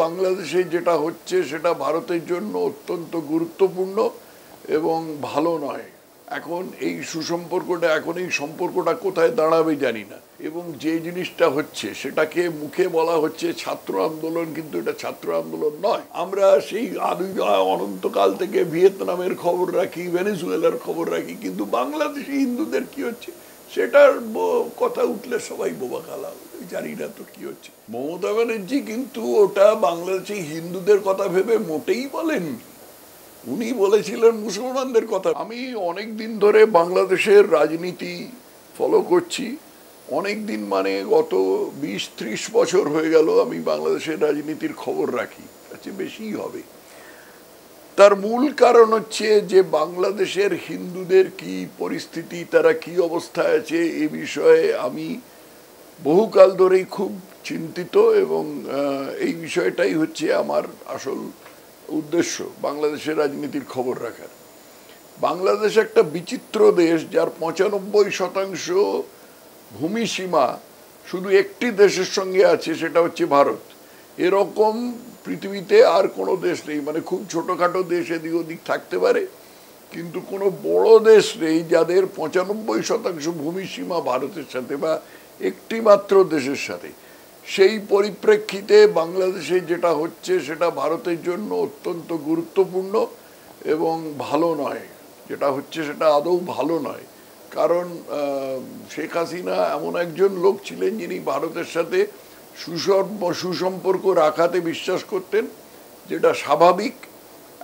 বাংলাদেশে যেটা হচ্ছে সেটা ভারতের জন্য অত্যন্ত গুরুত্বপূর্ণ এবং ভালো নয়। এখন এই সুসম্পর্কটা এখন এই সম্পর্কটা কোথায় দাঁড়াবে জানি না। এবং যে জিনিসটা হচ্ছে সেটাকে মুখে বলা হচ্ছে ছাত্র আন্দোলন, কিন্তু এটা ছাত্র আন্দোলন নয়। আমরা সেই অনন্তকাল থেকে ভিয়েতনামের খবর রাখি, ভেনেজুয়েলার খবর রাখি, কিন্তু বাংলাদেশি হিন্দুদের কি হচ্ছে সেটার কথা উঠলে সবাই বোবা খালা, জানি না তো কি হচ্ছে। মমতা ব্যানার্জি কিন্তু ওটা বাংলাদেশি হিন্দুদের কথা ভেবে মোটেই বলেন। উনি বলেছিলেন মুসলমানদের কথা। আমি অনেক দিন ধরে বাংলাদেশের রাজনীতি ফলো করছি, অনেক দিন মানে গত 20-30 বছর হয়ে গেল আমি বাংলাদেশের রাজনীতির খবর রাখি, আচ্ছা বেশিই হবে। তার মূল কারণ হচ্ছে যে বাংলাদেশের হিন্দুদের কি পরিস্থিতি, তারা কি অবস্থায় আছে এ বিষয়ে আমি বহুকাল ধরেই খুব চিন্তিত, এবং এই বিষয়টাই হচ্ছে আমার আসল উদ্দেশ্য বাংলাদেশের রাজনীতির খবর রাখার। বাংলাদেশ একটা বিচিত্র দেশ, যার 95% ভূমিসীমা শুধু একটি দেশের সঙ্গে আছে, সেটা হচ্ছে ভারত। এরকম পৃথিবীতে আর কোনো দেশ নেই। মানে খুব ছোটোখাটো দেশ এদিক ওদিক থাকতে পারে, কিন্তু কোনো বড় দেশ নেই যাদের 95% ভূমিসীমা ভারতের সাথে বা একটি মাত্র দেশের সাথে। সেই পরিপ্রেক্ষিতে বাংলাদেশে যেটা হচ্ছে সেটা ভারতের জন্য অত্যন্ত গুরুত্বপূর্ণ এবং ভালো নয়। যেটা হচ্ছে সেটা আদৌ ভালো নয়, কারণ শেখ হাসিনা এমন একজন লোক ছিলেন যিনি ভারতের সাথে সুসম্পর্ক রাখাতে বিশ্বাস করতেন, যেটা স্বাভাবিক।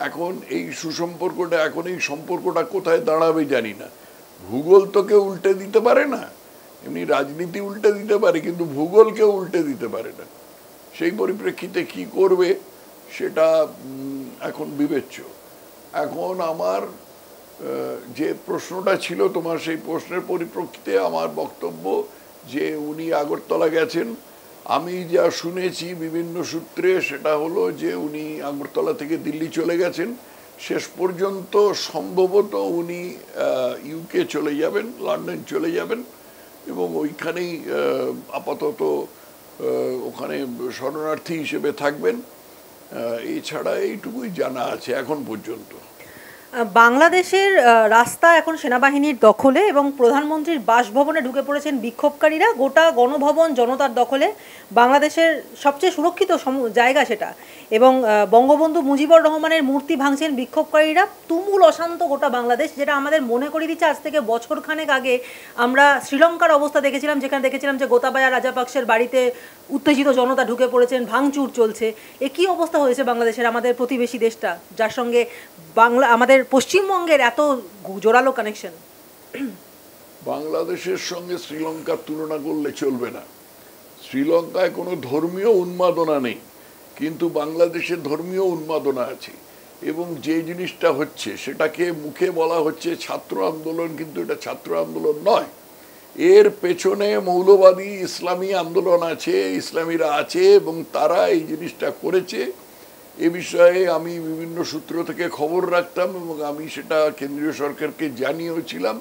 এখন এই সুসম্পর্কটা এখন এই সম্পর্কটা কোথায় দাঁড়াবে জানি না। ভূগোল তো কেউ উল্টে দিতে পারে না, এমনি রাজনীতি উল্টে দিতে পারে, কিন্তু ভূগোল কেউ উল্টে দিতে পারে না। সেই পরিপ্রেক্ষিতে কি করবে সেটা এখন বিবেচ্য। এখন আমার যে প্রশ্নটা ছিল তোমার, সেই প্রশ্নের পরিপ্রেক্ষিতে আমার বক্তব্য যে উনি আগরতলা গেছেন। আমি যা শুনেছি বিভিন্ন সূত্রে সেটা হলো যে উনি আগরতলা থেকে দিল্লি চলে গেছেন। শেষ পর্যন্ত সম্ভবত উনি ইউকে চলে যাবেন, লন্ডন চলে যাবেন, এবং ওইখানেই আপাতত ওখানে শরণার্থী হিসেবে থাকবেন। এছাড়া এইটুকুই জানা আছে এখন পর্যন্ত। বাংলাদেশের রাস্তা এখন সেনাবাহিনীর দখলে এবং প্রধানমন্ত্রীর বাসভবনে ঢুকে পড়েছেন বিক্ষোভকারীরা। গোটা গণভবন জনতার দখলে, বাংলাদেশের সবচেয়ে সুরক্ষিত জায়গা সেটা। এবং বঙ্গবন্ধু মুজিবুর রহমানের মূর্তি ভাঙছেন বিক্ষোভকারীরা। তুমুল অশান্ত গোটা বাংলাদেশ, যেটা আমাদের মনে করিয়ে দিচ্ছে আজ থেকে বছরখানেক আগে আমরা শ্রীলঙ্কার অবস্থা দেখেছিলাম, যেখানে দেখেছিলাম যে গোতাবায়া রাজাপাকসের বাড়িতে উত্তেজিত জনতা ঢুকে পড়েছেন, ভাঙচুর চলছে। এ কী অবস্থা হয়েছে বাংলাদেশের, আমাদের প্রতিবেশী দেশটা, যার সঙ্গে আমাদের পশ্চিমবঙ্গের এত জোরালো কানেকশন। বাংলাদেশের সঙ্গে শ্রীলঙ্কার তুলনা করলে চলবে না। শ্রীলঙ্কায় কোনো ধর্মীয় উন্মাদনা নেই, কিন্তু বাংলাদেশে ধর্মীয় উন্মাদনা আছে। এবং যে জিনিসটা হচ্ছে সেটাকে মুখে বলা হচ্ছে ছাত্র আন্দোলন, কিন্তু এটা ছাত্র আন্দোলন নয়। এর পেছনে মৌলবাদী ইসলামী আন্দোলন আছে, ইসলামীরা আছে, এবং তারা এই জিনিসটা করেছে। এ বিষয়ে আমি বিভিন্ন সূত্র থেকে খবর রাখতাম, এবং আমি সেটা কেন্দ্রীয় সরকারকে জানিয়েছিলাম।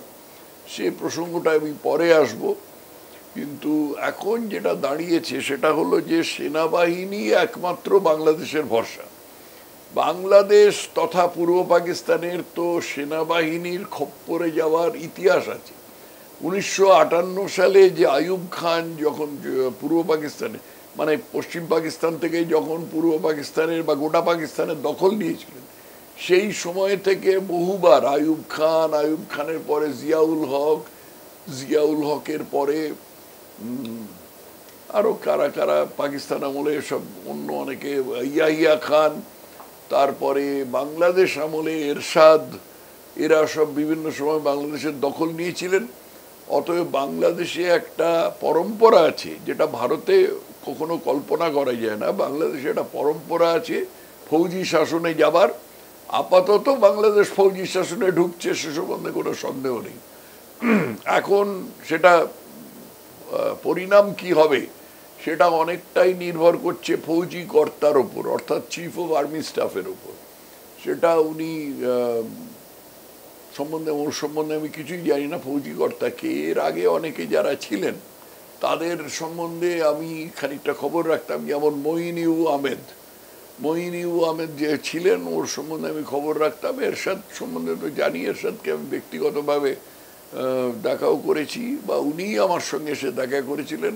সে প্রসঙ্গটা আমি পরে আসব। কিন্তু এখন যেটা দাঁড়িয়েছে সেটা হলো যে সেনাবাহিনী একমাত্র বাংলাদেশের ভরসা। বাংলাদেশ তথা পূর্ব পাকিস্তানের তো সেনাবাহিনীর খপ্পরে যাওয়ার ইতিহাস আছে। 1958 সালে যে আইয়ুব খান যখন পূর্ব পাকিস্তানে, মানে পশ্চিম পাকিস্তান থেকে যখন পূর্ব পাকিস্তানের বা গোটা পাকিস্তানের দখল নিয়েছিলেন, সেই সময় থেকে বহুবার আইয়ুব খানের পরে জিয়াউল হকের পরে আরও কারা কারা পাকিস্তান আমলে, সব অন্য অনেকে, ইয়াহিয়া খান, তারপরে বাংলাদেশ আমলে এরশাদ, এরা সব বিভিন্ন সময় বাংলাদেশের দখল নিয়েছিলেন। অতএব বাংলাদেশে একটা পরম্পরা আছে যেটা ভারতে কখনো কল্পনা করা যায় না। বাংলাদেশে একটা পরম্পরা আছে ফৌজি শাসনে যাবার। আপাতত বাংলাদেশ ফৌজি শাসনে ঢুকছে, সে সম্বন্ধে কোনো সন্দেহ নেই। এখন সেটা পরিণাম কি হবে সেটা অনেকটাই নির্ভর করছে ফৌজি কর্তার ওপর, অর্থাৎ চিফ অফ আর্মি স্টাফের ওপর। সেটা উনি ওর সম্বন্ধে আমি কিছুই জানি না, ফৌজি কর্তাকে। এর আগে অনেকে যারা ছিলেন তাদের সম্বন্ধে আমি খানিকটা খবর রাখতাম, যেমন মঈন আহমেদ, মঈনিউ আহমেদ যে ছিলেন, ওর সম্বন্ধে আমি খবর রাখতাম। এরশাদ সম্বন্ধে তো জানি, এরশাদকে আমি ব্যক্তিগতভাবে দেখাও করেছি, বা উনিই আমার সঙ্গে এসে দেখা করেছিলেন।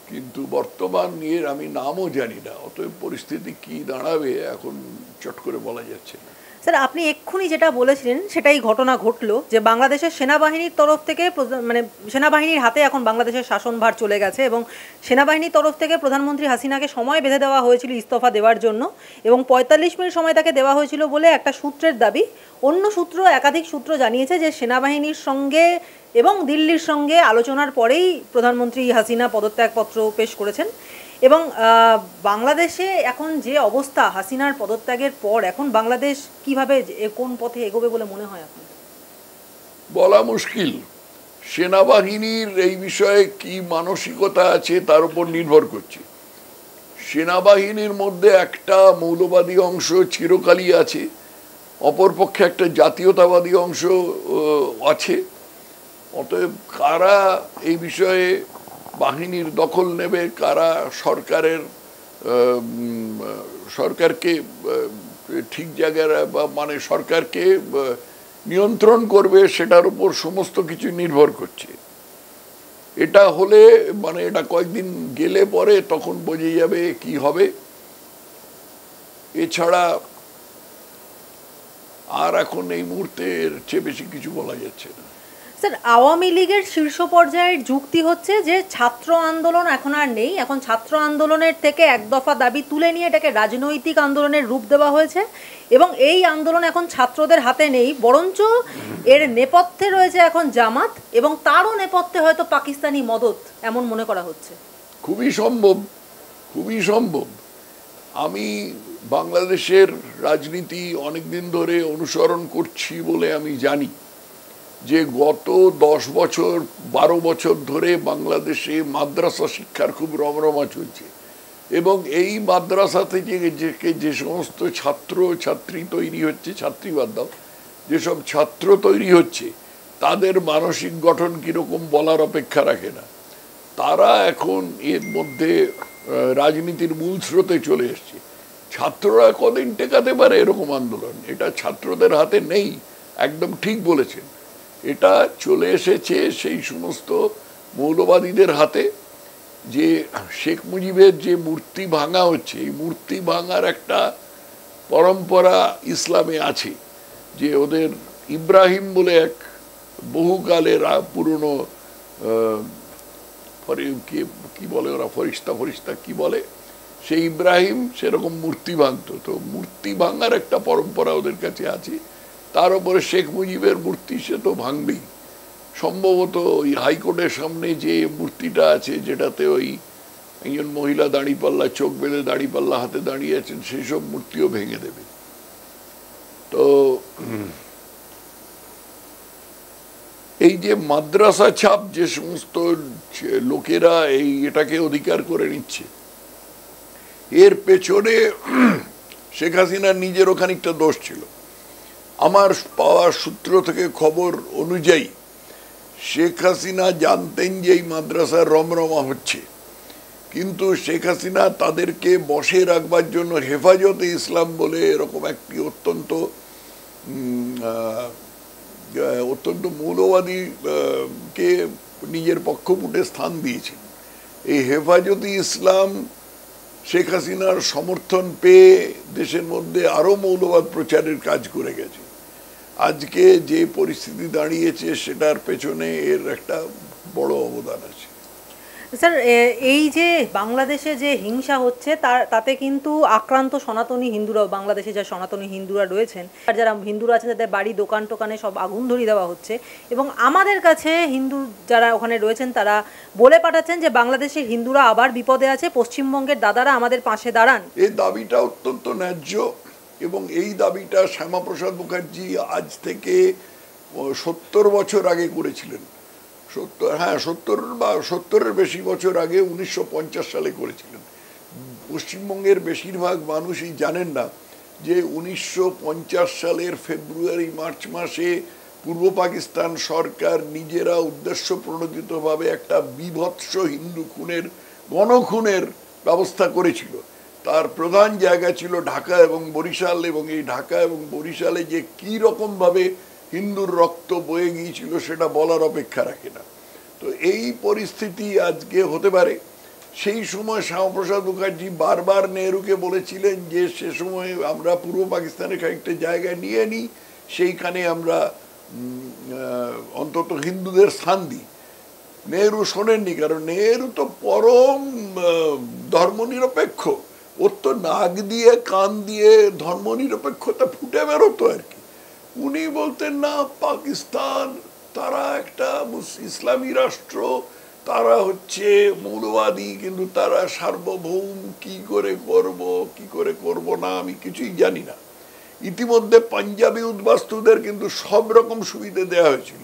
কিন্তু বর্তমান এর আমি নামও জানি না, অতএব পরিস্থিতি কি দাঁড়াবে এখন চট করে বলা যাচ্ছে না। স্যার, আপনি এক্ষুনি যেটা বলেছিলেন সেটাই ঘটনা ঘটলো, যে বাংলাদেশের সেনাবাহিনীর তরফ থেকে মানে সেনাবাহিনীর হাতে এখন বাংলাদেশের শাসনভার চলে গেছে, এবং সেনাবাহিনীর তরফ থেকে প্রধানমন্ত্রী হাসিনাকে সময় বেঁধে দেওয়া হয়েছিল ইস্তফা দেওয়ার জন্য, এবং ৪৫ মিনিট সময় তাকে দেওয়া হয়েছিল বলে একটা সূত্রের দাবি। অন্য সূত্র, একাধিক সূত্র জানিয়েছে যে সেনাবাহিনীর সঙ্গে এবং দিল্লির সঙ্গে আলোচনার পরেই প্রধানমন্ত্রী হাসিনা পদত্যাগপত্র পেশ করেছেন। এবং বাংলাদেশে এখন যে অবস্থা, হাসিনার পদত্যাগের পর এখন বাংলাদেশ কিভাবে, কোন পথে এগোবে বলে মনে হয় আপনার? বলা মুশকিল। সেনাবাহিনীর এই বিষয়ে কি মানসিকতা আছে তার উপর নির্ভর করছে। সেনাবাহিনীর মধ্যে একটা মৌলবাদী অংশ চিরকালই আছে, অপরপক্ষে একটা জাতীয়তাবাদী অংশ আছে। অতএব কারা এই বিষয়ে বাহিনীর দখল নেবে, কারা সরকারকে ঠিক জায়গায় বা মানে সরকারকে নিয়ন্ত্রণ করবে, সেটার উপর সমস্ত কিছু নির্ভর করছে। এটা হলে মানে এটা কয়েকদিন গেলে পরে তখন বোঝা যাবে কি হবে। এছাড়া আর এখন এই মুহূর্তের চেয়ে বেশি কিছু বলা যাচ্ছে না। স্যার, আওয়ামী লীগের শীর্ষ পর্যায়ের যুক্তি হচ্ছে যে ছাত্র আন্দোলন এখন আর নেই, এখন ছাত্র আন্দোলনের থেকে এক দফা দাবি তুলে নিয়ে এটাকে রাজনৈতিক আন্দোলনের রূপ দেওয়া হয়েছে, এবং এই আন্দোলন এখন ছাত্রদের হাতে নেই, বরঞ্চ এর নেপথ্যে রয়েছে এখন জামাত, এবং তারও নেপথ্যে হয়তো পাকিস্তানি মদত, এমন মনে করা হচ্ছে। খুবই সম্ভব, খুবই সম্ভব। আমি বাংলাদেশের রাজনীতি অনেকদিন ধরে অনুসরণ করছি বলে আমি জানি যে গত 10 বছর 12 বছর ধরে বাংলাদেশে মাদ্রাসা শিক্ষার খুব রমরমা চলছে, এবং এই মাদ্রাসা থেকে যে সমস্ত ছাত্র ছাত্রী তৈরি হচ্ছে, ছাত্রী বাদ দাও, যেসব ছাত্র তৈরি হচ্ছে তাদের মানসিক গঠন কীরকম বলার অপেক্ষা রাখে না। তারা এখন এর মধ্যে রাজনীতির মূল স্রোতে চলে এসছে। ছাত্ররা কদিন টেকাতে পারে এরকম আন্দোলন? এটা ছাত্রদের হাতে নেই, একদম ঠিক বলেছেন। এটা চলে এসেছে সেই সমস্ত মৌলবাদীদের হাতে, যে শেখ মুজিবের যে মূর্তি ভাঙা হচ্ছে, এই মূর্তি ভাঙার একটা পরম্পরা ইসলামে আছে, যে ওদের ইব্রাহিম বলে এক বহুকালের পুরনো কি বলে ওরা, ফরিস্তা কি বলে, সেই ইব্রাহিম সেরকম মূর্তি ভাঙতো। তো মূর্তি ভাঙার একটা পরম্পরা ওদের কাছে আছে। তার উপরে শেখ মুজিবের মূর্তি, সে তো ভাঙবেই। সম্ভবত ওই হাইকোর্টের সামনে যে মূর্তিটা আছে, যেটাতে ওই একজন মহিলা দাঁড়িপাল্লা, চোখ বেঁধে দাঁড়িপাল্লা হাতে দাঁড়িয়ে আছেন, সেই সব মূর্তিও ভেঙে দেবে। তো এই যে মাদ্রাসা ছাপ, যে সমস্ত লোকেরা এটাকে অধিকার করে নিচ্ছে, এর পেছনে শেখ হাসিনার নিজেরও খানিকটা দোষ ছিল। আমার পাওয়া সূত্র থেকে খবর অনুযায়ী শেখ হাসিনা জানতেন যে এই মাদ্রাসার রমরমা হচ্ছে, কিন্তু শেখ হাসিনা তাদেরকে বসে রাখবার জন্য হেফাজতে ইসলাম বলে এরকম একটি অত্যন্ত মৌলবাদী কে নিজের পক্ষপুটে স্থান দিয়েছেন। এই হেফাজতে ইসলাম শেখ হাসিনার সমর্থন পেয়ে দেশের মধ্যে আরো মৌলবাদ প্রচারের কাজ করে গেছে। আজকে যে পরিস্থিতি দাঁড়িয়েছে সেটার পেছনে এর একটা বড় অবদান আছে। স্যার, এই যে বাংলাদেশে যে হিংসা হচ্ছে তাতে কিন্তু আক্রান্ত সনাতনী হিন্দুরাও, বাংলাদেশে যা সনাতনী হিন্দুরা রয়েছেন, আর যারা হিন্দুরা আছেন তাদের বাড়ি দোকান টোকানে সব আগুন ধরিয়ে দেওয়া হচ্ছে, এবং আমাদের কাছে হিন্দু যারা ওখানে রয়েছেন তারা বলে পাঠাচ্ছেন যে বাংলাদেশের হিন্দুরা আবার বিপদে আছে, পশ্চিমবঙ্গের দাদারা আমাদের পাশে দাঁড়ান। এই দাবিটা অত্যন্ত ন্যায্য, এবং এই দাবিটা শ্যামাপ্রসাদ মুখার্জি আজ থেকে 70 বছর আগে করেছিলেন। 70-এর বেশি বছর আগে 1950 সালে করেছিলেন। পশ্চিমবঙ্গের বেশিরভাগ মানুষই জানেন না যে 1950 সালের ফেব্রুয়ারি মার্চ মাসে পূর্ব পাকিস্তান সরকার নিজেরা উদ্দেশ্য প্রণোদিতভাবে একটা বীভৎস হিন্দু গণখুনের ব্যবস্থা করেছিল। তার প্রধান জায়গা ছিল ঢাকা এবং বরিশাল, এবং এই ঢাকা এবং বরিশালে যে কি রকম ভাবে হিন্দুর রক্ত বয়ে গিয়েছিল সেটা বলার অপেক্ষা রাখে না। তো এই পরিস্থিতি আজকে হতে পারে। সেই সময় শ্যামাপ্রসাদ মুখার্জি বারবার নেহরুকে বলেছিলেন যে সে সময় আমরা পূর্ব পাকিস্তানের খানিকটা জায়গা নিয়ে নিই, সেইখানে আমরা অন্তত হিন্দুদের স্থান দিই। নেহরু শোনেননি, কারণ নেহরু তো পরম ধর্মনিরপেক্ষ। ওর তো নাক দিয়ে কান দিয়ে ধর্মনিরপেক্ষতা ফুটে বেরোতো আর কি। উনি বলতেন না, পাকিস্তান তারা একটা ইসলামী রাষ্ট্র, তারা হচ্ছে মৌলবাদী, কিন্তু তারা সার্বভৌম, কি করে করব কি করে করব না আমি কিছুই জানি না। ইতিমধ্যে পাঞ্জাবি উদ্বাস্তুদের কিন্তু সব রকম সুবিধা দেওয়া হয়েছিল,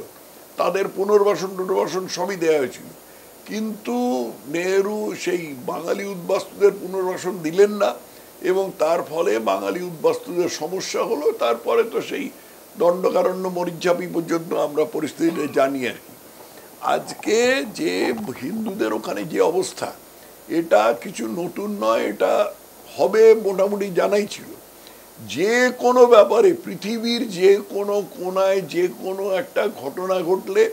তাদের পুনর্বাসন সবই দেওয়া হয়েছিল, কিন্তু নেহরু সেই বাঙালি উদ্বাস্তুদের পুনর্বাসন দিলেন না, এবং তার ফলে বাঙালি উদ্বাস্তুদের সমস্যা হলো। তারপরে তো সেই দণ্ডকারণ্য মরিচাপি পর্যন্ত আমরা পরিস্থিতিটা জানি আর কি। আজকে যে হিন্দুদের ওখানে যে অবস্থা, এটা কিছু নতুন নয়, এটা হবে মোটামুটি জানাই ছিল। যে কোনো ব্যাপারে পৃথিবীর যে কোনো কোনায় যে কোনো একটা ঘটনা ঘটলে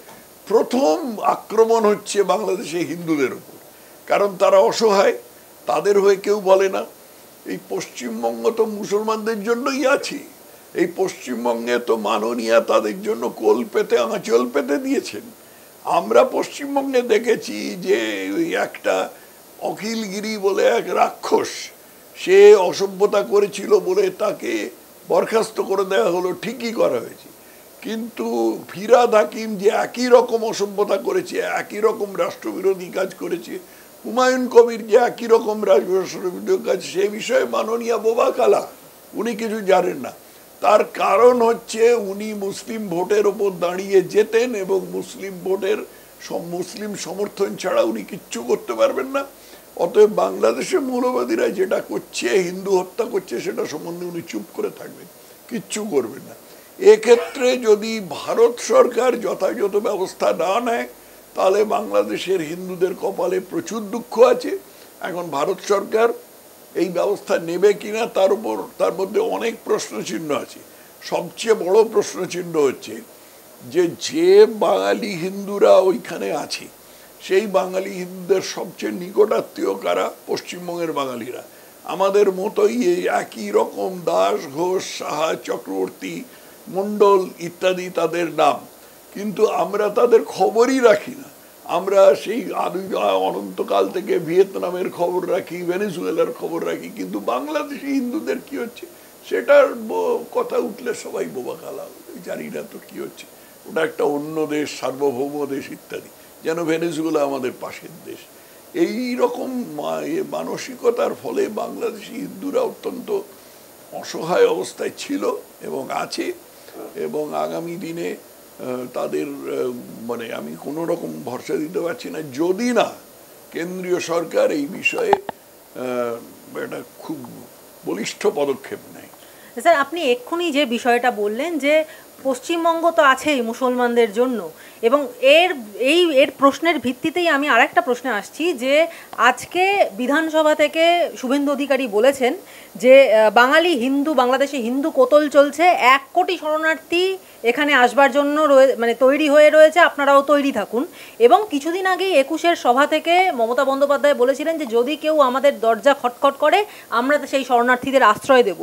প্রথম আক্রমণ হচ্ছে বাংলাদেশে হিন্দুদের উপর, কারণ তারা অসহায়, তাদের হয়ে কেউ বলে না। এই পশ্চিমবঙ্গ তো মুসলমানদের জন্যই আছে, এই পশ্চিমবঙ্গে তো মাননীয়া তাদের জন্য কোল পেতে আঁচল পেতে দিয়েছেন। আমরা পশ্চিমবঙ্গে দেখেছি যে ওই একটা অখিলগিরি বলে এক রাক্ষস, সে অসভ্যতা করেছিল বলে তাকে বরখাস্ত করে দেওয়া হলো, ঠিকই করা হয়েছে। কিন্তু ফিরহাদ হাকিম যে একই রকম অসভ্যতা করেছে, একই রকম রাষ্ট্রবিরোধী কাজ করেছে, হুমায়ুন কবির যে একই রকম রাষ্ট্রবিরোধী কাজ, সে বিষয়ে মাননীয়া বোবা কালা, উনি কিছু জানেন না। তার কারণ হচ্ছে উনি মুসলিম ভোটের ওপর দাঁড়িয়ে যেতেন, এবং মুসলিম ভোটের মুসলিম সমর্থন ছাড়া উনি কিচ্ছু করতে পারবেন না। অতএব বাংলাদেশে মৌলবাদীরা যেটা করছে, হিন্দু হত্যা করছে, সেটা সম্বন্ধে উনি চুপ করে থাকবেন, কিচ্ছু করবেন না। এক্ষেত্রে যদি ভারত সরকার যথাযথ ব্যবস্থা না নেয়, তাহলে বাংলাদেশের হিন্দুদের কপালে প্রচুর দুঃখ আছে। এখন ভারত সরকার এই ব্যবস্থা নেবে কিনা তার মধ্যে অনেক প্রশ্নচিহ্ন আছে। সবচেয়ে বড় প্রশ্নচিহ্ন হচ্ছে যে বাঙালি হিন্দুরা ওইখানে আছে, সেই বাঙালি হিন্দুদের সবচেয়ে নিকটাত্মীয় কারা? পশ্চিমবঙ্গের বাঙালিরা। আমাদের মতোই এই একই রকম দাস, ঘোষ, সাহা, চক্রবর্তী, মণ্ডল ইত্যাদি তাদের নাম, কিন্তু আমরা তাদের খবরই রাখি না। আমরা সেই অনন্তকাল থেকে ভিয়েতনামের খবর রাখি, ভেনেজুয়েলার খবর রাখি, কিন্তু বাংলাদেশি হিন্দুদের কি হচ্ছে সেটার কথা উঠলে সবাই বোবা কালা, জানি না তো কি হচ্ছে, ওটা একটা অন্য দেশ, সার্বভৌম দেশ ইত্যাদি, যেন ভেনেজুয়েলা আমাদের পাশের দেশ। এই রকম মানসিকতার ফলে বাংলাদেশি হিন্দুরা অত্যন্ত অসহায় অবস্থায় ছিল এবং আছে, এবং আগামী দিনে তাদের মানে আমি কোনো রকম ভরসা দিতে পারছি না, যদি না কেন্দ্রীয় সরকার এই বিষয়ে একটা খুব বলিষ্ঠ পদক্ষেপ নেয়। স্যার, আপনি এক্ষুনি যে বিষয়টা বললেন যে পশ্চিমবঙ্গ তো আছেই মুসলমানদের জন্য, এবং এর প্রশ্নের ভিত্তিতেই আমি আরেকটা প্রশ্নে আসছি যে আজকে বিধানসভা থেকে শুভেন্দু অধিকারী বলেছেন যে বাংলাদেশে হিন্দু কোতল চলছে, 1 কোটি শরণার্থী এখানে আসবার জন্য তৈরি হয়ে রয়েছে, আপনারাও তৈরি থাকুন। এবং কিছুদিন আগেই 21-এর সভা থেকে মমতা বন্দ্যোপাধ্যায় বলেছিলেন যে যদি কেউ আমাদের দরজা খটখট করে আমরা সেই শরণার্থীদের আশ্রয় দেব।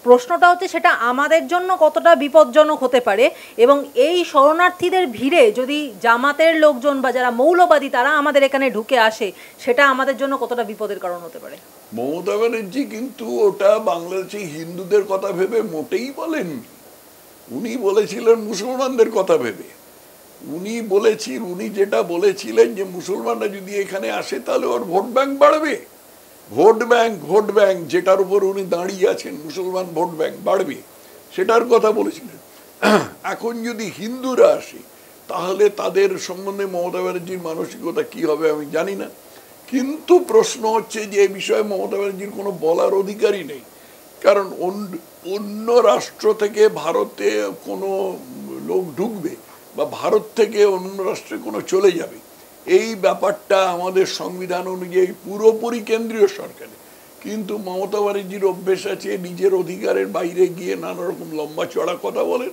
প্রশ্নটা হচ্ছে সেটা আমাদের জন্য কতটা বিপজ্জনক হতে পারে, এবং এই শরণার্থীদের ভিড়ে যদি জামাতের লোকজন বা যারা মৌলবাদী তারা আমাদের এখানে ঢুকে আসে, সেটা আমাদের জন্য কতটা বিপদের কারণ হতে পারে? মমতা ব্যানার্জি কিন্তু ওটা বাংলাদেশি হিন্দুদের কথা ভেবে মোটেই বলেন, উনি বলেছিলেন মুসলমানদের কথা ভেবে। উনি যেটা বলেছিলেন যে মুসলমানরা যদি এখানে আসে তাহলে ওর ভোট ব্যাংক বাড়বে, ভোট ব্যাংক যেটার উপর উনি দাঁড়িয়ে আছেন, মুসলমান ভোট ব্যাংক বাড়বে, সেটার কথা বলেছিলেন। এখন যদি হিন্দুরা আসে তাহলে তাদের সম্বন্ধে মমতা ব্যানার্জির মানসিকতা কি হবে আমি জানি না, কিন্তু প্রশ্ন হচ্ছে যে এই বিষয়ে মমতা ব্যানার্জির কোনো বলার অধিকারই নেই, কারণ অন্য রাষ্ট্র থেকে ভারতে কোনো লোক ঢুকবে বা ভারত থেকে অন্য রাষ্ট্রে কোনো চলে যাবে, এই ব্যাপারটা আমাদের সংবিধান অনুযায়ী পুরোপুরি কেন্দ্রীয় সরকারের, কিন্তু মমতা ব্যানার্জির অভ্যেস আছে নিজের অধিকারের বাইরে গিয়ে নানা রকম লম্বা চড়া কথা বলেন।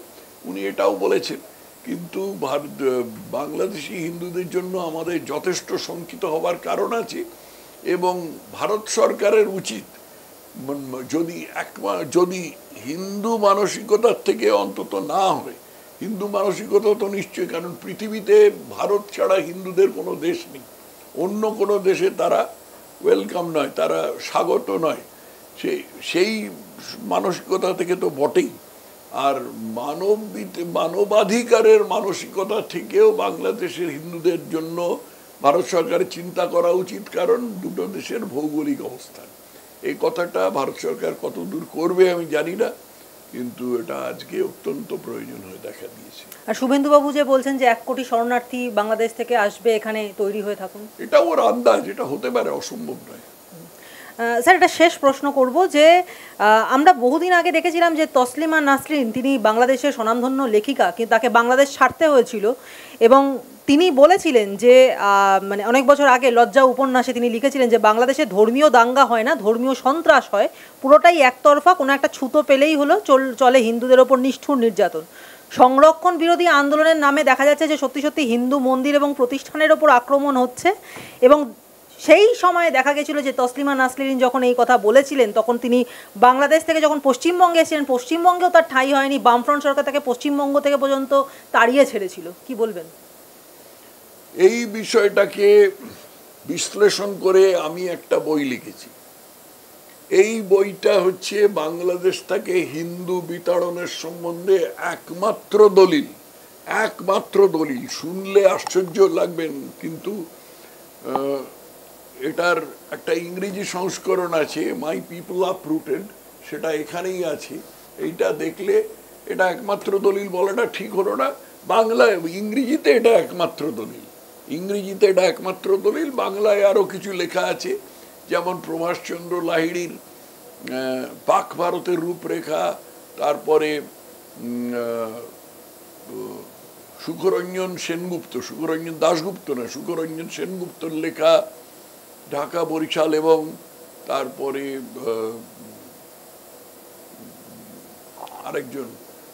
উনি এটাও বলেছেন, কিন্তু বাংলাদেশি হিন্দুদের জন্য আমাদের যথেষ্ট শঙ্কিত হবার কারণ আছে, এবং ভারত সরকারের উচিত যদি হিন্দু মানসিকতার থেকে অন্তত না হয়, হিন্দু মানসিকতা তো নিশ্চয়ই, কারণ পৃথিবীতে ভারত ছাড়া হিন্দুদের কোনো দেশ নেই, অন্য কোনো দেশে তারা ওয়েলকাম নয়, তারা স্বাগত নয়, সেই মানসিকতা থেকে তো বটেই। আর মানবাধিকারের মানসিকতা থেকেও বাংলাদেশের হিন্দুদের জন্য ভারত সরকারের চিন্তা করা উচিত, কারণ দুটো দেশের ভৌগোলিক অবস্থান। এই কথাটা ভারত সরকার কতদূর করবে আমি জানি না, কিন্তু এটা আজকে অত্যন্ত প্রয়োজন হয়ে দেখা দিয়েছে। আর শুভেন্দুবাবু যে বলছেন যে 1 কোটি শরণার্থী বাংলাদেশ থেকে আসবে, এখানে তৈরি হয়ে থাকুন, এটা ওর আন্দাজ, এটা হতে পারে, অসম্ভব নয়। স্যার, এটা শেষ প্রশ্ন করব যে আমরা বহুদিন আগে দেখেছিলাম যে তসলিমা নাসরিন, তিনি বাংলাদেশের স্বনামধন্য লেখিকা, কিন্তু তাকে বাংলাদেশ ছাড়তে হয়েছিল, এবং তিনি বলেছিলেন যে মানে অনেক বছর আগে লজ্জা উপন্যাসে তিনি লিখেছিলেন যে বাংলাদেশে ধর্মীয় দাঙ্গা হয় না, ধর্মীয় সন্ত্রাস হয়, পুরোটাই একতরফা, কোনো একটা ছুতো পেলেই হলো চলে হিন্দুদের ওপর নিষ্ঠুর নির্যাতন। সংরক্ষণ বিরোধী আন্দোলনের নামে দেখা যাচ্ছে যে সত্যি সত্যি হিন্দু মন্দির এবং প্রতিষ্ঠানের ওপর আক্রমণ হচ্ছে, এবং সেই সময়ে দেখা গেছিল যে তসলিমা নাসরিন যখন এই কথা বলেছিলেন, তখন তিনি বাংলাদেশ থেকে যখন পশ্চিমবঙ্গে এসেছিলেন, পশ্চিমবঙ্গেও তার ঠাঁই হয়নি, বামফ্রন্ট সরকার তাকে পশ্চিমবঙ্গ থেকে পর্যন্ত তাড়িয়ে ছেড়েছিল। কি বলবেন? এই বিষয়টাকে বিশ্লেষণ করে আমি একটা বই লিখেছি। এই বইটা হচ্ছে বাংলাদেশ থেকে হিন্দু বিতাড়নের সম্বন্ধে একমাত্র দলিল। শুনলে আশ্চর্য লাগবেন, কিন্তু এটার একটা ইংরেজি সংস্করণ আছে, মাই পিপল আপরুটেড, সেটা এখানেই আছে। এইটা দেখলে এটা একমাত্র দলিল বলাটা ঠিক হলো না, ইংরেজিতে এটা একমাত্র দলিল। বাংলায় আরো কিছু লেখা আছে, যেমন প্রভাষচন্দ্র লাহিড়ির পাক ভারতের রূপরেখা, তারপরে সুখরঞ্জন সেনগুপ্তর লেখা ঢাকা, বরিশাল, এবং তারপরে আরেকজন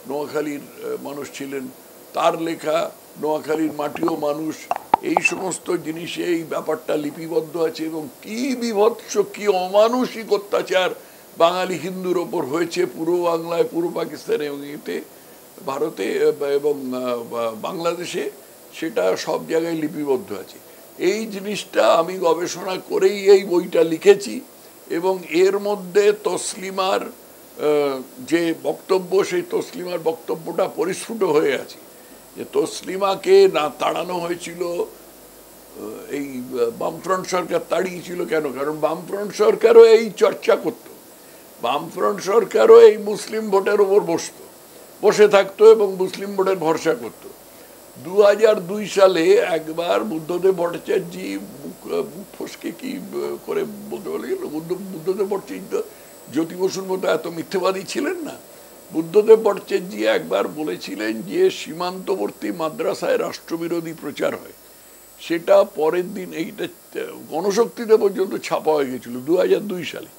নোয়াখালীর মানুষ ছিলেন, তার লেখা নোয়াখালীর মাটিও মানুষ। এই সমস্ত জিনিসে এই ব্যাপারটা লিপিবদ্ধ আছে, এবং কি বিভৎস, কি অমানুষিক অত্যাচার বাঙালি হিন্দুর ওপর হয়েছে পূর্ব বাংলায়, পূর্ব পাকিস্তানে, এবং এতে ভারতে এবং বাংলাদেশে, সেটা সব জায়গায় লিপিবদ্ধ আছে। এই জিনিসটা আমি গবেষণা করেই এই বইটা লিখেছি, এবং এর মধ্যে তসলিমার যে বক্তব্য, সেই তসলিমার বক্তব্যটা পরিস্ফুট হয়ে আছে, যে তসলিমাকে না তাড়ানো হয়েছিল, এই বামফ্রন্ট সরকার তাড়িয়েছিল কেন? কারণ বামফ্রন্ট সরকারও এই চর্চা করত, বামফ্রন্ট সরকারও এই মুসলিম ভোটের উপর বসে থাকতো এবং মুসলিম ভোটের ভরসা করত। 2002 সালে একবার বুদ্ধদেব ভট্টাচার্য মুখ ফসকে কি করে বলতে বলে গেল, বুদ্ধদেব ভট্টাচার্য জ্যোতি বসুর মতো এত মিথ্যেবাদী ছিলেন না। বুদ্ধদেব ভট্টাচার্য একবার বলেছিলেন যে সীমান্তবর্তী মাদ্রাসায় রাষ্ট্রবিরোধী প্রচার হয়, সেটা পরের দিন এইটা গণশক্তিতে পর্যন্ত ছাপা হয়ে গেছিল 2002 সালে।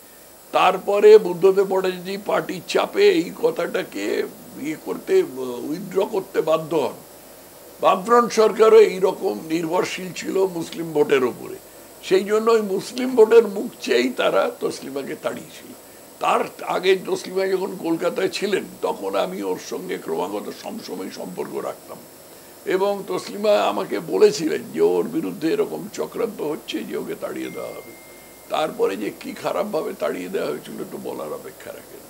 তারপরে বুদ্ধদেব ভট্টাচার্য পার্টির চাপে এই কথাটাকে উইথড্র করতে বাধ্য হন। বামফ্রন্ট সরকারও এইরকম নির্ভরশীল ছিল মুসলিম ভোটের ওপরে, সেই জন্য ওই মুসলিম ভোটের মুখ চেয়েই তারা তসলিমাকে তাড়িয়েছিল। তার আগে তসলিমা যখন কলকাতায় ছিলেন, তখন আমি ওর সঙ্গে ক্রমাগত সবসময় সম্পর্ক রাখতাম, এবং তসলিমা আমাকে বলেছিলেন যে ওর বিরুদ্ধে এরকম চক্রান্ত হচ্ছে, যে ওকে তাড়িয়ে দেওয়া হবে। তারপরে যে কি খারাপভাবে তাড়িয়ে দেওয়া হয়েছিল একটু বলার অপেক্ষা রাখে না।